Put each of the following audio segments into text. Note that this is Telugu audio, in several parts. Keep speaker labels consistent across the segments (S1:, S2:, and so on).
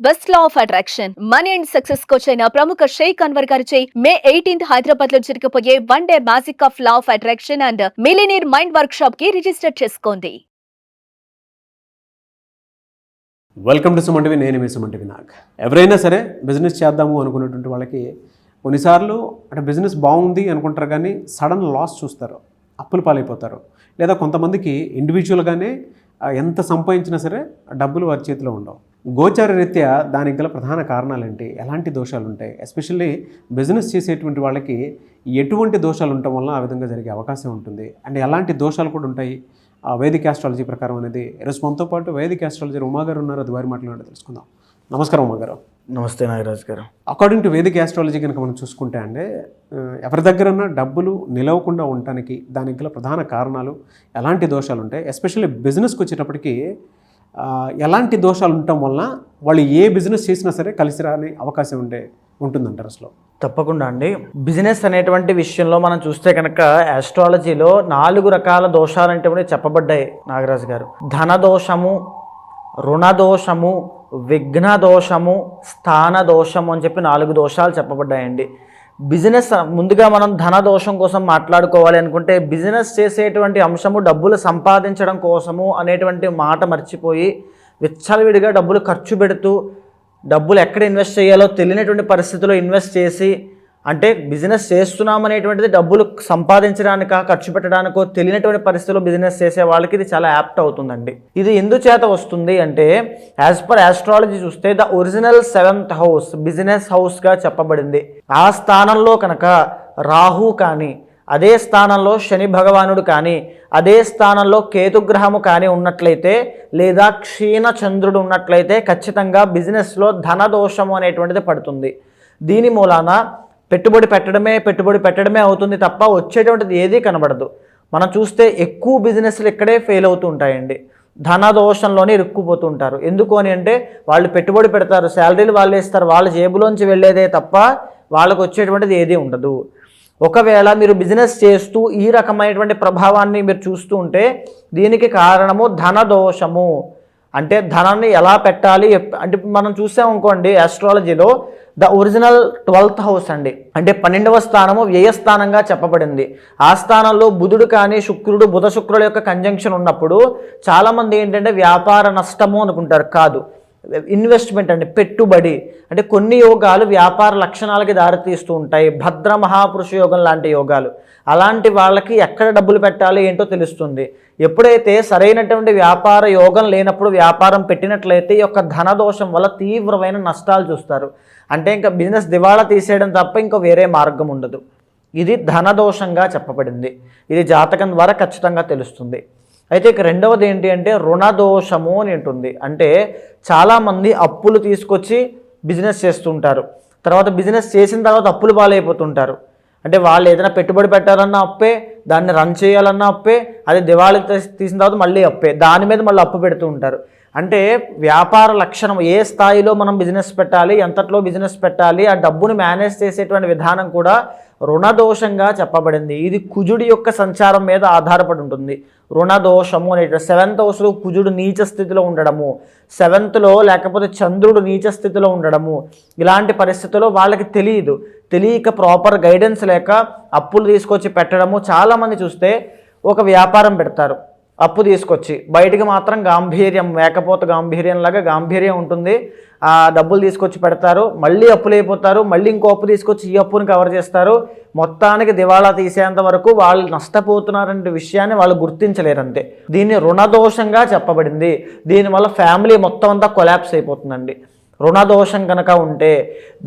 S1: Best law of attraction money and success coach అయిన ప్రముఖ షేక్ అన్వర్ గారిచే మే 18th హైదరాబాద్ లో జరగబోయే 1 day magic of law of attraction and millionaire mind work shop కి రిజిస్టర్ చేసుకోండి.
S2: Welcome to Suman TV. నేను మీ సుమన్ టీవీ నాగ్. ఎవరైనా సరే బిజినెస్ చేద్దాము అనుకునేటువంటి వాళ్ళకి కొన్నిసార్లు అంటే బిజినెస్ బాగుంది అనుకుంటారు, కానీ సడన్ లాస్ చూస్తారు, అప్పులు పాలైపోతారు. లేదా కొంతమందికి ఇండివిజువల్గానే ఎంత సంపాదించినా సరే డబ్బులు వారి చేతిలో ఉండవు. గోచార రీత్యా దానికి గల ప్రధాన కారణాలు ఏంటి, ఎలాంటి దోషాలు ఉంటాయి, ఎస్పెషల్లీ బిజినెస్ చేసేటువంటి వాళ్ళకి ఎటువంటి దోషాలు ఉండటం వల్ల ఆ విధంగా జరిగే అవకాశం ఉంటుంది, అండ్ ఎలాంటి దోషాలు కూడా ఉంటాయి వేదిక ఆస్ట్రాలజీ ప్రకారం అనేది. ఈరోజు మనతో పాటు వేదిక ఆస్ట్రాలజీ ఉమాగారు ఉన్నారు, అది వారి మాట్లాడి తెలుసుకుందాం. నమస్కారం ఉమాగారు.
S3: నమస్తే నాగరాజ్ గారు.
S2: అకార్డింగ్ టు వేదిక ఆస్ట్రాలజీ కనుక మనం చూసుకుంటే అండి, ఎవరి దగ్గరన్నా డబ్బులు నిలవకుండా ఉండటానికి దానికి గల ప్రధాన కారణాలు ఎలాంటి దోషాలు ఉంటాయి, ఎస్పెషల్లీ బిజినెస్కి వచ్చేటప్పటికి ఎలాంటి దోషాలు ఉండటం వలన వాళ్ళు ఏ బిజినెస్ చేసినా సరే కలిసి రాని అవకాశం ఉంటుందంటారు అసలు?
S3: తప్పకుండా అండి. బిజినెస్ అనేటువంటి విషయంలో మనం చూస్తే కనుక ఆస్ట్రాలజీలో 4 రకాల దోషాలు అంటే చెప్పబడ్డాయి నాగరాజు గారు. ధన దోషము, రుణ దోషము, విఘ్న దోషము, స్థాన దోషము అని చెప్పి 4 దోషాలు చెప్పబడ్డాయండి. బిజినెస్ ముందుగా మనం ధన దోషం కోసం మాట్లాడుకోవాలి అనుకుంటే, బిజినెస్ చేసేటువంటి అంశము డబ్బులు సంపాదించడం కోసము అనేటువంటి మాట మర్చిపోయి విచ్చలవిడిగా డబ్బులు ఖర్చు పెడుతూ డబ్బులు ఎక్కడ ఇన్వెస్ట్ చేయాలో తెలియనటువంటి పరిస్థితిలో ఇన్వెస్ట్ చేసి, అంటే బిజినెస్ చేస్తున్నామనేటువంటిది డబ్బులు సంపాదించడానికా ఖర్చు పెట్టడానికో తెలియనటువంటి పరిస్థితిలో బిజినెస్ చేసే వాళ్ళకి ఇది చాలా యాప్ట్ అవుతుందండి. ఇది ఎందుచేత వస్తుంది అంటే, యాజ్ పర్ ఆస్ట్రాలజీ చూస్తే the original 7th house business హౌస్గా చెప్పబడింది. ఆ స్థానంలో కనుక రాహు కానీ, అదే స్థానంలో శని భగవానుడు కానీ, అదే స్థానంలో కేతుగ్రహము కానీ ఉన్నట్లయితే, లేదా క్షీణ చంద్రుడు ఉన్నట్లయితే ఖచ్చితంగా బిజినెస్లో ధనదోషము అనేటువంటిది పడుతుంది. దీని మూలాన పెట్టుబడి పెట్టడమే అవుతుంది తప్ప వచ్చేటువంటిది ఏదీ కనబడదు. మనం చూస్తే ఎక్కువ బిజినెస్లు ఇక్కడే ఫెయిల్ అవుతూ ఉంటాయండి. ధనదోషంలోనే ఇరుక్కుపోతుంటారు. ఎందుకు అని అంటే, వాళ్ళు పెట్టుబడి పెడతారు, శాలరీలు వాళ్ళు ఇస్తారు, వాళ్ళ జేబులోంచి వెళ్ళేదే తప్ప వాళ్ళకు వచ్చేటువంటిది ఏదీ ఉండదు. ఒకవేళ మీరు బిజినెస్ చేస్తూ ఈ రకమైనటువంటి ప్రభావాన్ని మీరు చూస్తూ ఉంటే, దీనికి కారణము ధనదోషము. అంటే ధనాన్ని ఎలా పెట్టాలి అంటే, మనం చూసామనుకోండి ఆస్ట్రాలజీలో ద ఒరిజినల్ 12th హౌస్ అండి, అంటే 12వ స్థానము వ్యయస్థానంగా చెప్పబడింది. ఆ స్థానంలో బుధుడు కానీ శుక్రుడు, బుధ శుక్రుల యొక్క కంజంక్షన్ ఉన్నప్పుడు చాలామంది ఏంటంటే వ్యాపార నష్టము అనుకుంటారు. కాదు, ఇన్వెస్ట్మెంట్ అండి, పెట్టుబడి. అంటే కొన్ని యోగాలు వ్యాపార లక్షణాలకి దారితీస్తూ ఉంటాయి. భద్ర మహాపురుష యోగం లాంటి యోగాలు, అలాంటి వాళ్ళకి ఎక్కడ డబ్బులు పెట్టాలి ఏంటో తెలుస్తుంది. ఎప్పుడైతే సరైనటువంటి వ్యాపార యోగం లేనప్పుడు వ్యాపారం పెట్టినట్లయితే ఈ యొక్క ధనదోషం వల్ల తీవ్రమైన నష్టాలు చూస్తారు. అంటే ఇంకా బిజినెస్ దివాళా తీసేయడం తప్ప ఇంకా వేరే మార్గం ఉండదు. ఇది ధనదోషంగా చెప్పబడింది. ఇది జాతకం ద్వారా ఖచ్చితంగా తెలుస్తుంది. అయితే ఇక రెండవది ఏంటి అంటే రుణదోషము అని ఉంటుంది. అంటే చాలామంది అప్పులు తీసుకొచ్చి బిజినెస్ చేస్తుంటారు, తర్వాత బిజినెస్ చేసిన తర్వాత అప్పులు పాలైపోతుంటారు. అంటే వాళ్ళు ఏదైనా పెట్టుబడి పెట్టాలన్నా అప్పే, దాన్ని రన్ చేయాలన్నా అప్పే, అది దివాళీ తీసిన తర్వాత మళ్ళీ అప్పే, దాని మీద మళ్ళీ అప్పు పెడుతూ ఉంటారు. అంటే వ్యాపార లక్షణం, ఏ స్థాయిలో మనం బిజినెస్ పెట్టాలి, ఎంతట్లో బిజినెస్ పెట్టాలి, ఆ డబ్బును మేనేజ్ చేసేటువంటి విధానం కూడా రుణదోషంగా చెప్పబడింది. ఇది కుజుడి యొక్క సంచారం మీద ఆధారపడి ఉంటుంది. రుణదోషము అనే 7th హౌస్లో కుజుడు నీచ స్థితిలో ఉండడము, 7th లేకపోతే చంద్రుడు నీచ స్థితిలో ఉండడము, ఇలాంటి పరిస్థితుల్లో వాళ్ళకి తెలియక ప్రాపర్ గైడెన్స్ లేక అప్పులు తీసుకొచ్చి పెట్టడము. చాలామంది చూస్తే ఒక వ్యాపారం పెడతారు, అప్పు తీసుకొచ్చి బయటికి మాత్రం గాంభీర్యం, మేకపోత గాంభీర్యంలాగా గాంభీర్యం ఉంటుంది. ఆ డబ్బులు తీసుకొచ్చి పెడతారు, మళ్ళీ అప్పులు అయిపోతారు, మళ్ళీ ఇంకో అప్పు తీసుకొచ్చి ఈ అప్పుని కవర్ చేస్తారు. మొత్తానికి దివాళా తీసేంత వరకు వాళ్ళు నష్టపోతున్నారనే విషయాన్ని వాళ్ళు గుర్తించలేరంతే. దీన్ని రుణదోషంగా చెప్పబడింది. దీనివల్ల ఫ్యామిలీ మొత్తం అంతా కొలాప్స్ అయిపోతుందండి. రుణదోషం కనుక ఉంటే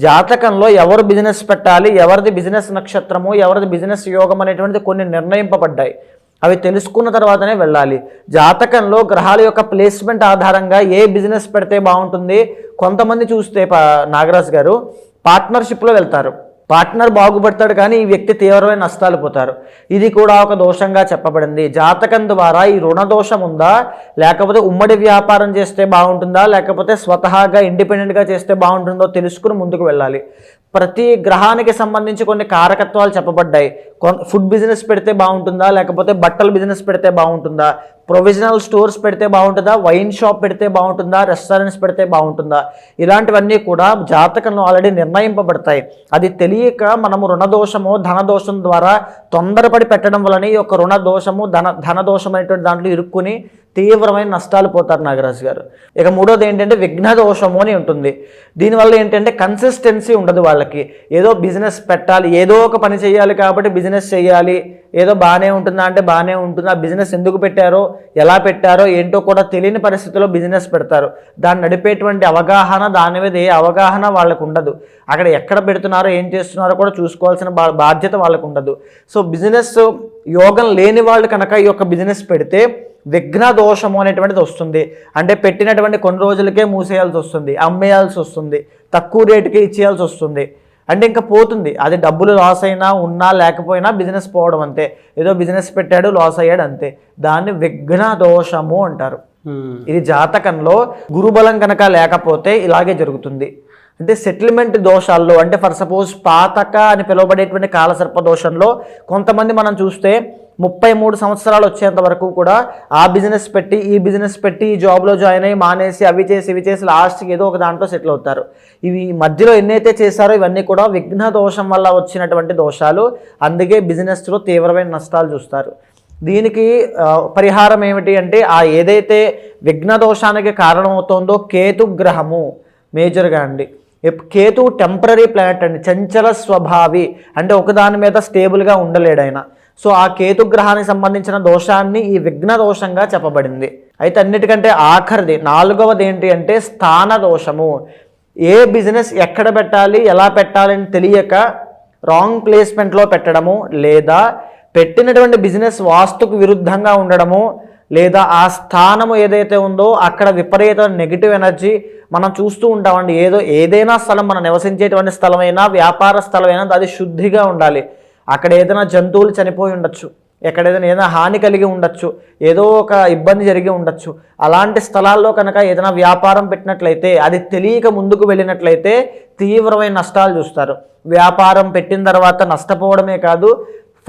S3: జాతకంలో ఎవరు బిజినెస్ పెట్టాలి, ఎవరిది బిజినెస్ నక్షత్రము, ఎవరిది బిజినెస్ యోగం అనేటువంటిది కొన్ని నిర్ణయింపబడ్డాయి. అవి తెలుసుకున్న తర్వాతనే వెళ్ళాలి. జాతకంలో గ్రహాల యొక్క ప్లేస్మెంట్ ఆధారంగా ఏ బిజినెస్ పెడితే బాగుంటుంది. కొంతమంది చూస్తే నాగరాజు గారు పార్ట్నర్షిప్లో వెళ్తారు, పార్ట్నర్ బాగుపడతాడు కానీ ఈ వ్యక్తి తీవ్రమైన నష్టాలు పోతారు. ఇది కూడా ఒక దోషంగా చెప్పబడింది. జాతకం ద్వారా ఈ రుణదోషం ఉందా, లేకపోతే ఉమ్మడి వ్యాపారం చేస్తే బాగుంటుందా, లేకపోతే స్వతహాగా ఇండిపెండెంట్గా చేస్తే బాగుంటుందో తెలుసుకుని ముందుకు వెళ్ళాలి. ప్రతి గ్రహానికి సంబంధించి కొన్ని కారకత్వాలు చెప్పబడ్డాయి. ఫుడ్ బిజినెస్ పెడితే బాగుంటుందా, లేకపోతే బట్టల బిజినెస్ పెడితే బాగుంటుందా, ప్రొవిజనల్ స్టోర్స్ పెడితే బాగుంటుందా, వైన్ షాప్ పెడితే బాగుంటుందా, రెస్టారెంట్స్ పెడితే బాగుంటుందా, ఇలాంటివన్నీ కూడా జాతకంలో ఆల్రెడీ నిర్ణయింపబడతాయి. అది తెలియక మనము రుణదోషము ధనదోషం ద్వారా తొందరపడి పెట్టడం వలన ఈ యొక్క రుణదోషము ధనదోషం అనేటువంటి దాంట్లో ఇరుక్కుని తీవ్రమైన నష్టాలు పోతారు నాగరాజు గారు. ఇక మూడోది ఏంటంటే విఘ్న దోషము అని ఉంటుంది. దీనివల్ల ఏంటంటే కన్సిస్టెన్సీ ఉండదు వాళ్ళకి. ఏదో బిజినెస్ పెట్టాలి, ఏదో ఒక పని చేయాలి కాబట్టి బిజినెస్ చేయాలి, ఏదో బాగానే ఉంటుందా అంటే బాగానే ఉంటుంది. ఆ బిజినెస్ ఎందుకు పెట్టారో, ఎలా పెట్టారో ఏంటో కూడా తెలియని పరిస్థితిలో బిజినెస్ పెడతారు. దాన్ని నడిపేటువంటి అవగాహన, దాని మీద ఏ అవగాహన వాళ్ళకు ఉండదు. అక్కడ ఎక్కడ పెడుతున్నారో ఏం చేస్తున్నారో కూడా చూసుకోవాల్సిన బాధ్యత వాళ్ళకు ఉండదు. సో బిజినెస్ యోగం లేని వాళ్ళు కనుక ఈ యొక్క బిజినెస్ పెడితే విఘ్న దోషము అనేటువంటిది వస్తుంది. అంటే పెట్టినటువంటి కొన్ని రోజులకే మూసేయాల్సి వస్తుంది, అమ్మేయాల్సి వస్తుంది, తక్కువ రేటుకి ఇచ్చేయాల్సి వస్తుంది. అంటే ఇంకా పోతుంది. అది డబ్బులు లాస్ అయినా ఉన్నా లేకపోయినా బిజినెస్ పోవడం అంతే. ఏదో బిజినెస్ పెట్టాడు లాస్ అయ్యాడు అంతే. దాన్ని విఘ్న దోషము అంటారు. ఇది జాతకంలో గురుబలం కనుక లేకపోతే ఇలాగే జరుగుతుంది. అంటే సెటిల్మెంట్ దోషాల్లో, అంటే ఫర్ సపోజ్ పాతక అని పిలువబడేటువంటి కాలసర్ప దోషంలో కొంతమంది మనం చూస్తే 33 సంవత్సరాలు వచ్చేంత వరకు కూడా ఆ బిజినెస్ పెట్టి ఈ బిజినెస్ పెట్టి ఈ జాబ్లో జాయిన్ అయ్యి మానేసి అవి చేసి ఇవి చేసి లాస్ట్కి ఏదో ఒక దాంట్లో సెటిల్ అవుతారు. ఇవి మధ్యలో ఎన్నైతే చేశారో ఇవన్నీ కూడా విఘ్న దోషం వల్ల వచ్చినటువంటి దోషాలు. అందుకే బిజినెస్లో తీవ్రమైన నష్టాలు చూస్తారు. దీనికి పరిహారం ఏమిటి అంటే, ఆ ఏదైతే విఘ్న దోషానికి కారణమవుతోందో కేతు గ్రహము మేజర్గా అండి. కేతు టెంపరీ ప్లానెట్ అండి, చంచల స్వభావి, అంటే ఒకదాని మీద స్టేబుల్గా ఉండలేడు ఆయన. సో ఆ కేతు గ్రహానికి సంబంధించిన దోషాన్ని ఈ విఘ్న దోషంగా చెప్పబడింది. అయితే అన్నిటికంటే ఆఖరిది 4వది ఏంటి అంటే స్థాన దోషము. ఏ బిజినెస్ ఎక్కడ పెట్టాలి, ఎలా పెట్టాలి అని తెలియక రాంగ్ ప్లేస్మెంట్లో పెట్టడము, లేదా పెట్టినటువంటి బిజినెస్ వాస్తుకు విరుద్ధంగా ఉండడము, లేదా ఆ స్థానము ఏదైతే ఉందో అక్కడ విపరీత నెగిటివ్ ఎనర్జీ మనం చూస్తూ ఉంటామండి. ఏదైనా స్థలం, మనం నివసించేటువంటి స్థలమైనా వ్యాపార స్థలమైనా అది శుద్ధిగా ఉండాలి. అక్కడ ఏదైనా జంతువులు చనిపోయి ఉండొచ్చు, ఏదైనా హాని కలిగి ఉండొచ్చు, ఏదో ఒక ఇబ్బంది జరిగి ఉండొచ్చు. అలాంటి స్థలాల్లో కనుక ఏదైనా వ్యాపారం పెట్టినట్లయితే, అది తెలియక ముందుకు వెళ్ళినట్లయితే తీవ్రమైన నష్టాలు చూస్తారు. వ్యాపారం పెట్టిన తర్వాత నష్టపోవడమే కాదు,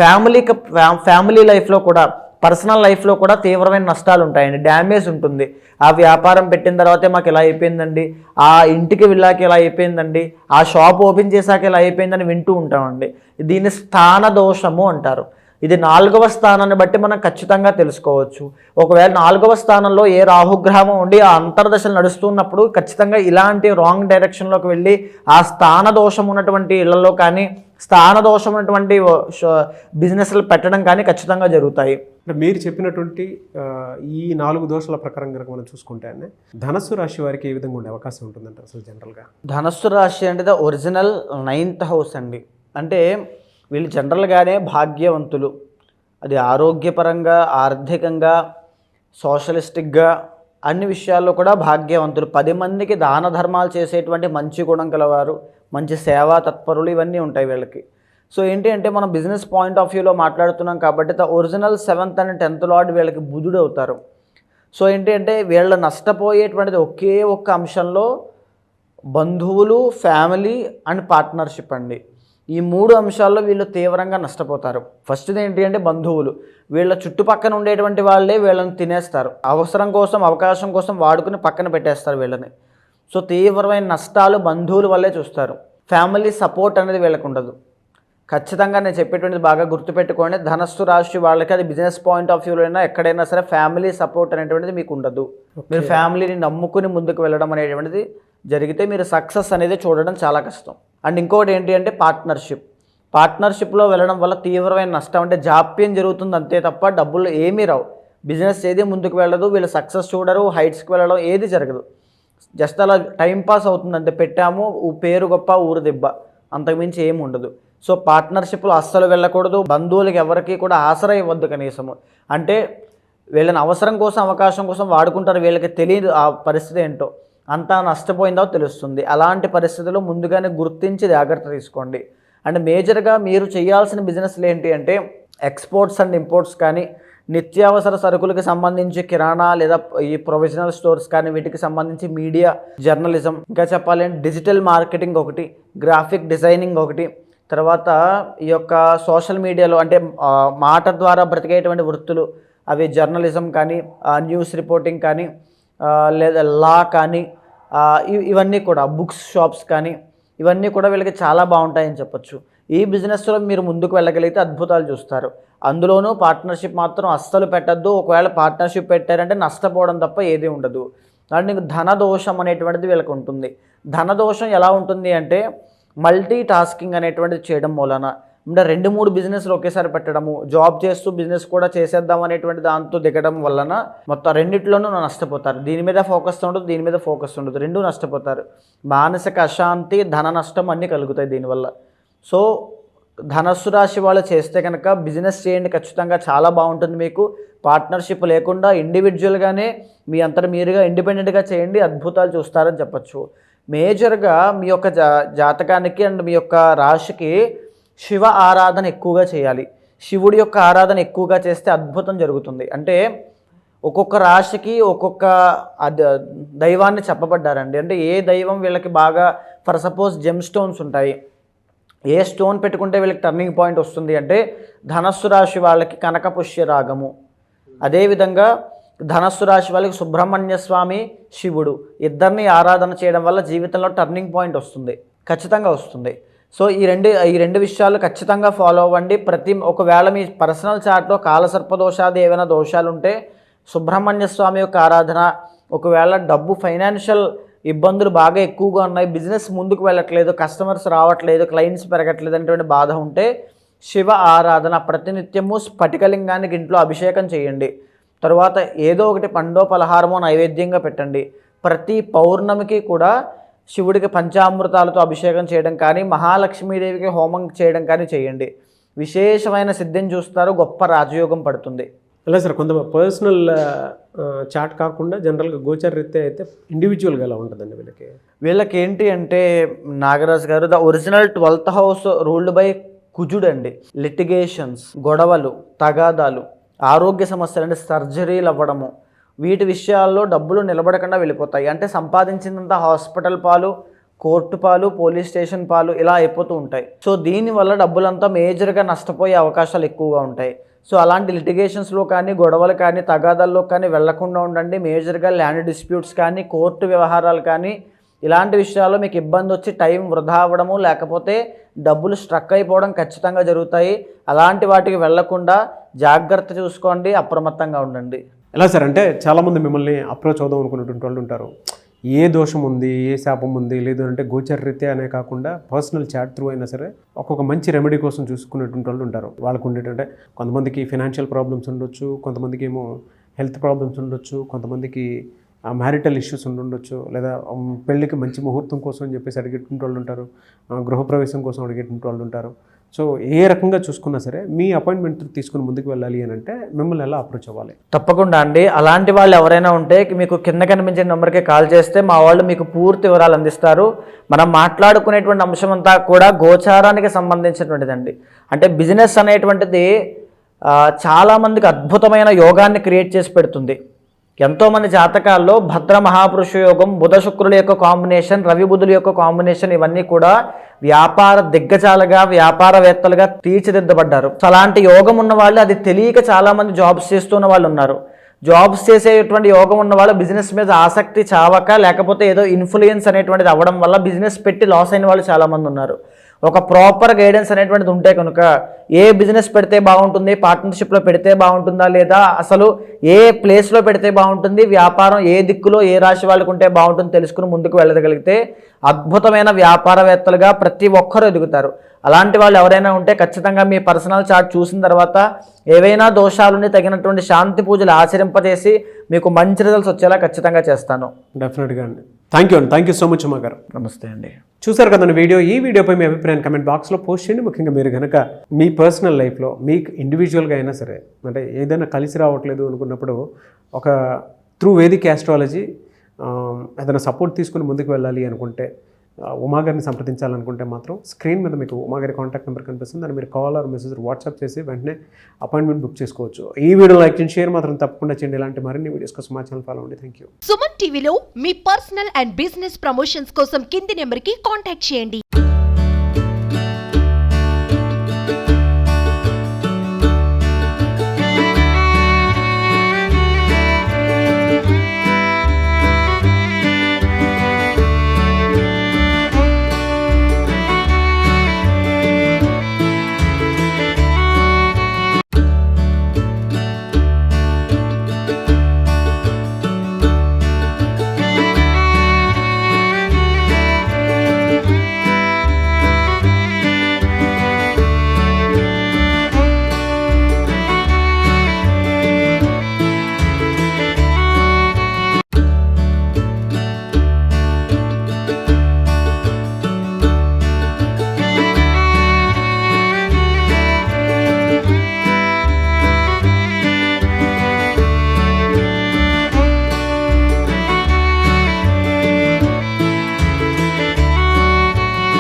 S3: ఫ్యామిలీ లైఫ్లో కూడా, పర్సనల్ లైఫ్లో కూడా తీవ్రమైన నష్టాలు ఉంటాయండి, డ్యామేజ్ ఉంటుంది. ఆ వ్యాపారం పెట్టిన తర్వాతే మాకు ఇలా అయిపోయిందండి, ఆ ఇంటికి వెళ్ళాక ఇలా అయిపోయిందండి, ఆ షాప్ ఓపెన్ చేశాక ఇలా అయిపోయిందని వింటూ ఉంటామండి. దీన్ని స్థాన దోషము అంటారు. ఇది 4వ స్థానాన్ని బట్టి మనం ఖచ్చితంగా తెలుసుకోవచ్చు. ఒకవేళ 4వ స్థానంలో ఏ రాహుగ్రహం ఉండి ఆ అంతర్దశలు నడుస్తున్నప్పుడు ఖచ్చితంగా ఇలాంటి రాంగ్ డైరెక్షన్లోకి వెళ్ళి ఆ స్థాన దోషం ఉన్నటువంటి ఇళ్లలో కానీ, స్థాన దోషం ఉన్నటువంటి బిజినెస్లు పెట్టడం కానీ ఖచ్చితంగా జరుగుతాయి.
S2: అంటే మీరు చెప్పినటువంటి ఈ 4 దోషాల ప్రకారం కనుక మనం చూసుకుంటే ధనస్సు రాశి వారికి ఏ విధంగా ఉండే అవకాశం ఉంటుందంటే అసలు జనరల్గా?
S3: ధనస్సు రాశి అంటే ఒరిజినల్ 9th హౌస్ అండి. అంటే వీళ్ళు జనరల్గానే భాగ్యవంతులు. అది ఆరోగ్యపరంగా, ఆర్థికంగా, సోషలిస్టిక్గా అన్ని విషయాల్లో కూడా భాగ్యవంతులు. 10 మందికి దాన ధర్మాలు చేసేటువంటి మంచి గుణం కలవారు, మంచి సేవా తత్పరులు, ఇవన్నీ ఉంటాయి వీళ్ళకి. సో ఏంటి అంటే మనం బిజినెస్ పాయింట్ ఆఫ్ వ్యూలో మాట్లాడుతున్నాం కాబట్టి original 7th and 10th lord వీళ్ళకి బుధుడు అవుతారు. సో ఏంటి అంటే వీళ్ళ నష్టపోయేటువంటిది ఒకే ఒక్క అంశంలో బంధువులు, ఫ్యామిలీ అండ్ పార్ట్నర్షిప్ అండి. ఈ 3 అంశాల్లో వీళ్ళు తీవ్రంగా నష్టపోతారు. ఫస్ట్ది ఏంటి అంటే బంధువులు. వీళ్ళ చుట్టుపక్కన ఉండేటువంటి వాళ్ళే వీళ్ళని తినేస్తారు. అవసరం కోసం, అవకాశం కోసం వాడుకుని పక్కన పెట్టేస్తారు వీళ్ళని. సో తీవ్రమైన నష్టాలు బంధువుల వల్లే చూస్తారు. ఫ్యామిలీ సపోర్ట్ అనేది వీళ్ళకు ఉండదు. ఖచ్చితంగా నేను చెప్పేటువంటిది బాగా గుర్తుపెట్టుకోండి. ధనస్సు రాశి వాళ్ళకి అది బిజినెస్ పాయింట్ ఆఫ్ వ్యూలో అయినా ఎక్కడైనా సరే ఫ్యామిలీ సపోర్ట్ అనేటువంటిది మీకు ఉండదు. మీరు ఫ్యామిలీని నమ్ముకుని ముందుకు వెళ్ళడం అనేటువంటిది జరిగితే మీరు సక్సెస్ అనేది చూడడం చాలా కష్టం. అండ్ ఇంకోటి ఏంటి అంటే పార్ట్నర్షిప్లో వెళ్ళడం వల్ల తీవ్రమైన నష్టం, అంటే జాప్యం జరుగుతుంది అంతే తప్ప డబ్బులు ఏమీ రావు. బిజినెస్ ఏది ముందుకు వెళ్ళదు, వీళ్ళు సక్సెస్ చూడరు, హైట్స్కి వెళ్ళడం ఏది జరగదు. జస్ట్ అలా టైంపాస్ అవుతుంది అంతే. పెట్టాము, పేరు గొప్ప ఊరు దెబ్బ, అంతకుమించి ఏమి ఉండదు. సో పార్ట్నర్షిప్లో అస్సలు వెళ్ళకూడదు. బంధువులకి ఎవరికి కూడా ఆసరా ఇవ్వద్దు కనీసము. అంటే వీళ్ళని అవసరం కోసం, అవకాశం కోసం వాడుకుంటారు. వీళ్ళకి తెలియదు ఆ పరిస్థితి ఏంటో, అంతా నష్టపోయిందో తెలుస్తుంది. అలాంటి పరిస్థితుల్లో ముందుగానే గుర్తించి జాగ్రత్త తీసుకోండి. అండ్ మేజర్గా మీరు చేయాల్సిన బిజినెస్లు ఏంటి అంటే ఎక్స్పోర్ట్స్ అండ్ ఇంపోర్ట్స్ కానీ, నిత్యావసర సరుకులకు సంబంధించి కిరాణా లేదా ఈ ప్రొవిజనల్ స్టోర్స్ కానీ వీటికి సంబంధించి మీడియా జర్నలిజం, ఇంకా చెప్పాలి అంటే డిజిటల్ మార్కెటింగ్ ఒకటి, గ్రాఫిక్ డిజైనింగ్ ఒకటి, తర్వాత ఈ యొక్క సోషల్ మీడియాలో అంటే మాట ద్వారా బ్రతికేటువంటి వృత్తులు అవి జర్నలిజం కానీ, న్యూస్ రిపోర్టింగ్ కానీ, లేదా లా కానీ, ఇవన్నీ కూడా బుక్స్ షాప్స్ కానీ ఇవన్నీ కూడా వీళ్ళకి చాలా బాగుంటాయని చెప్పొచ్చు. ఈ బిజినెస్లో మీరు ముందుకు వెళ్ళగలిగితే అద్భుతాలు చూస్తారు. అందులోనూ పార్ట్నర్షిప్ మాత్రం అస్సలు పెట్టద్దు. ఒకవేళ పార్ట్నర్షిప్ పెట్టారంటే నష్టపోవడం తప్ప ఏది ఉండదు. దానికి ధనదోషం అనేటువంటిది వీళ్ళకి ఉంటుంది. ధనదోషం ఎలా ఉంటుంది అంటే మల్టీ టాస్కింగ్ అనేటువంటిది చేయడం మూలన, అంటే 2-3 బిజినెస్లు ఒకేసారి పెట్టడము, జాబ్ చేస్తూ బిజినెస్ కూడా చేసేద్దాం అనేటువంటి దాంతో దిగడం వలన మొత్తం రెండిట్లోనూ నష్టపోతారు. దీని మీద ఫోకస్ ఉండదు, దీని మీద ఫోకస్ ఉండదు, రెండూ నష్టపోతారు. మానసిక అశాంతి, ధన నష్టం అన్నీ కలుగుతాయి దీనివల్ల. సో ధనస్సు రాశి వాళ్ళు చేస్తే కనుక బిజినెస్ చేయండి, ఖచ్చితంగా చాలా బాగుంటుంది. మీకు పార్ట్నర్షిప్ లేకుండా ఇండివిజువల్గానే మీ అంతటా మీరుగా ఇండిపెండెంట్గా చేయండి, అద్భుతాలు చూస్తారని చెప్పచ్చు. మేజర్గా మీ యొక్క జాతకానికి అండ్ మీ యొక్క రాశికి శివ ఆరాధన ఎక్కువగా చేయాలి. శివుడి యొక్క ఆరాధన ఎక్కువగా చేస్తే అద్భుతం జరుగుతుంది. అంటే ఒక్కొక్క రాశికి ఒక్కొక్క దైవాన్ని చెప్పబడ్డారండి. అంటే ఏ దైవం వీళ్ళకి బాగా, ఫర్ సపోజ్ జెమ్ స్టోన్స్ ఉంటాయి, ఏ స్టోన్ పెట్టుకుంటే వీళ్ళకి టర్నింగ్ పాయింట్ వస్తుంది అంటే ధనస్సు రాశి వాళ్ళకి కనకపుష్య రాగము, అదేవిధంగా ధనస్సు రాశి వాళ్ళకి సుబ్రహ్మణ్య స్వామి, శివుడు ఇద్దరిని ఆరాధన చేయడం వల్ల జీవితంలో టర్నింగ్ పాయింట్ వస్తుంది, ఖచ్చితంగా వస్తుంది. సో ఈ రెండు విషయాలు ఖచ్చితంగా ఫాలో అవ్వండి. ఒకవేళ మీ పర్సనల్ చార్ట్లో కాలసర్పదోషాది ఏమైనా దోషాలు ఉంటే సుబ్రహ్మణ్య స్వామి యొక్క ఆరాధన, ఒకవేళ డబ్బు ఫైనాన్షియల్ ఇబ్బందులు బాగా ఎక్కువగా ఉన్నాయి, బిజినెస్ ముందుకు వెళ్ళట్లేదు, కస్టమర్స్ రావట్లేదు, క్లయింట్స్ పెరగట్లేదు అనేటువంటి బాధ ఉంటే శివ ఆరాధన ప్రతినిత్యము స్ఫటికలింగానికి ఇంట్లో అభిషేకం చేయండి. తర్వాత ఏదో ఒకటి పండో పలహారమో నైవేద్యంగా పెట్టండి. ప్రతి పౌర్ణమికి కూడా శివుడికి పంచామృతాలతో అభిషేకం చేయడం కానీ, మహాలక్ష్మీదేవికి హోమం చేయడం కానీ చేయండి. విశేషమైన సిద్ధిని చూస్తారు, గొప్ప రాజయోగం పడుతుంది.
S2: అలా సార్, కొంత పర్సనల్ చాట్ కాకుండా జనరల్గా గోచర రీత్యా అయితే ఇండివిజువల్గా ఎలా ఉంటుందండి వీళ్ళకి
S3: ఏంటి అంటే నాగరాజు గారు, the original 12th house ruled by కుజుడు అండి. లిటిగేషన్స్, గొడవలు, తగాదాలు, ఆరోగ్య సమస్యలు అంటే సర్జరీలు అవ్వడము, వీటి విషయాల్లో డబ్బులు నిలబడకుండా వెళ్ళిపోతాయి. అంటే సంపాదించినంత హాస్పిటల్ పాలు, కోర్టు పాలు, పోలీస్ స్టేషన్ పాలు ఇలా అయిపోతూ ఉంటాయి. సో దీనివల్ల డబ్బులంతా మేజర్గా నష్టపోయే అవకాశాలు ఎక్కువగా ఉంటాయి. సో అలాంటి లిటిగేషన్స్లో కానీ, గొడవలు కానీ, తగాదాల్లో కానీ వెళ్లకుండా ఉండండి. మేజర్గా ల్యాండ్ డిస్ప్యూట్స్ కానీ, కోర్టు వ్యవహారాలు కానీ, ఇలాంటి విషయాల్లో మీకు ఇబ్బంది వచ్చి టైం వృధా అవ్వడము, లేకపోతే డబ్బులు స్ట్రక్ అయిపోవడం ఖచ్చితంగా జరుగుతాయి. అలాంటి వాటికి వెళ్లకుండా జాగ్రత్త చూసుకోండి, అప్రమత్తంగా ఉండండి.
S2: ఎలా సార్, అంటే చాలామంది మిమ్మల్ని అప్రోచ్ అవుదాం అనుకున్నటువంటి వాళ్ళు ఉంటారు. ఏ దోషం ఉంది, ఏ శాపం ఉంది, లేదు అంటే గోచర రీత్యా అనే కాకుండా పర్సనల్ చాట్ త్రూ అయినా సరే ఒక్కొక్క మంచి రెమెడీ కోసం చూసుకునేటువంటి వాళ్ళు ఉంటారు. వాళ్ళకు ఉండేటంటే కొంతమందికి ఫినాన్షియల్ ప్రాబ్లమ్స్ ఉండొచ్చు, కొంతమందికి ఏమో హెల్త్ ప్రాబ్లమ్స్ ఉండొచ్చు, కొంతమందికి మ్యారిటల్ ఇష్యూస్ ఉండొచ్చు, లేదా పెళ్ళికి మంచి ముహూర్తం కోసం అని చెప్పేసి అడిగేటువంటి వాళ్ళు ఉంటారు, గృహప్రవేశం కోసం అడిగేటువంటి వాళ్ళు ఉంటారు. సో ఏ రకంగా చూసుకున్నా సరే మీ అపాయింట్మెంట్ తీసుకుని ముందుకు వెళ్ళాలి అని అంటే మిమ్మల్ని ఎలా అప్రోచ్ అవ్వాలి?
S3: తప్పకుండా అండి. అలాంటి వాళ్ళు ఎవరైనా ఉంటే మీకు కింద కనిపించిన నెంబర్కి కాల్ చేస్తే మా వాళ్ళు మీకు పూర్తి వివరాలు అందిస్తారు. మనం మాట్లాడుకునేటువంటి అంశం అంతా కూడా గోచారానికి సంబంధించినటువంటిదండి. అంటే బిజినెస్ అనేటువంటిది చాలామందికి అద్భుతమైన యోగాన్ని క్రియేట్ చేసి పెడుతుంది. ఎంతోమంది జాతకాల్లో భద్ర మహాపురుష యోగం, బుధ శుక్రుల యొక్క కాంబినేషన్, రవి బుధుల యొక్క కాంబినేషన్, ఇవన్నీ కూడా వ్యాపార దిగ్గజాలుగా, వ్యాపారవేత్తలుగా తీర్చిదిద్దబడ్డారు. అలాంటి యోగం ఉన్న వాళ్ళు అది తెలియక చాలామంది జాబ్స్ చేస్తున్న వాళ్ళు ఉన్నారు. జాబ్స్ చేసేటువంటి యోగం ఉన్న వాళ్ళు బిజినెస్ మీద ఆసక్తి చావక, లేకపోతే ఏదో ఇన్ఫ్లుయెన్స్ అనేటువంటిది అవ్వడం వల్ల బిజినెస్ పెట్టి లాస్ అయిన వాళ్ళు చాలామంది ఉన్నారు. ఒక ప్రాపర్ గైడెన్స్ అనేటువంటిది ఉంటే కనుక ఏ బిజినెస్ పెడితే బాగుంటుంది, పార్ట్నర్షిప్లో పెడితే బాగుంటుందా, లేదా అసలు ఏ ప్లేస్లో పెడితే బాగుంటుంది, వ్యాపారం ఏ దిక్కులో ఏ రాశి వాళ్ళకు ఉంటే బాగుంటుంది తెలుసుకుని ముందుకు వెళ్ళగలిగితే అద్భుతమైన వ్యాపారవేత్తలుగా ప్రతి ఒక్కరూ ఎదుగుతారు. అలాంటి వాళ్ళు ఎవరైనా ఉంటే ఖచ్చితంగా మీ పర్సనల్ చార్ట్ చూసిన తర్వాత ఏవైనా దోషాలుని తగినటువంటి శాంతి పూజలు ఆచరింపజేసి మీకు మంచి రిజల్ట్స్ వచ్చేలా ఖచ్చితంగా చేస్తాను.
S2: డెఫినెట్గా అండి. థ్యాంక్ యూ అండి. Thank you so much Uma గారు.
S3: నమస్తే అండి.
S2: చూసారు కదండి వీడియో. ఈ వీడియోపై మీ అభిప్రాయాన్ని కమెంట్ బాక్స్లో పోస్ట్ చేయండి. ముఖ్యంగా మీరు కనుక మీ పర్సనల్ లైఫ్లో మీకు ఇండివిజువల్గా అయినా సరే, అంటే ఏదైనా కలిసి రావట్లేదు అనుకున్నప్పుడు ఒక త్రూ వేదిక్ ఆస్ట్రాలజీ ఏదైనా సపోర్ట్ తీసుకుని ముందుకు వెళ్ళాలి అనుకుంటే ఉమా గారిని సంప్రదించాలనుకుంటే మాత్రం స్క్రీన్ మీద మీకు ఉమా గారి కాంటాక్ట్ నెంబర్ కనిపిస్తుంది. దాన్ని మీరు కాల్ ఆర్ మెసేజ్ వాట్సాప్ చేసి వెంటనే అపాయింట్మెంట్ బుక్ చేసుకోవచ్చు. ఈ వీడియో లైక్ చేయండి, షేర్ మాత్రం తప్పకుండా చేయండి. ఇలాంటి మరిన్ని వీడియోస్ కోసం మా ఛానల్ ఫాలో అవ్వండి. Thank you.
S4: సుమన్ టీవీలో మీ పర్సనల్ అండ్ బిజినెస్ ప్రమోషన్స్ కోసం కింది నెంబర్కి కాంటాక్ట్ చేయండి.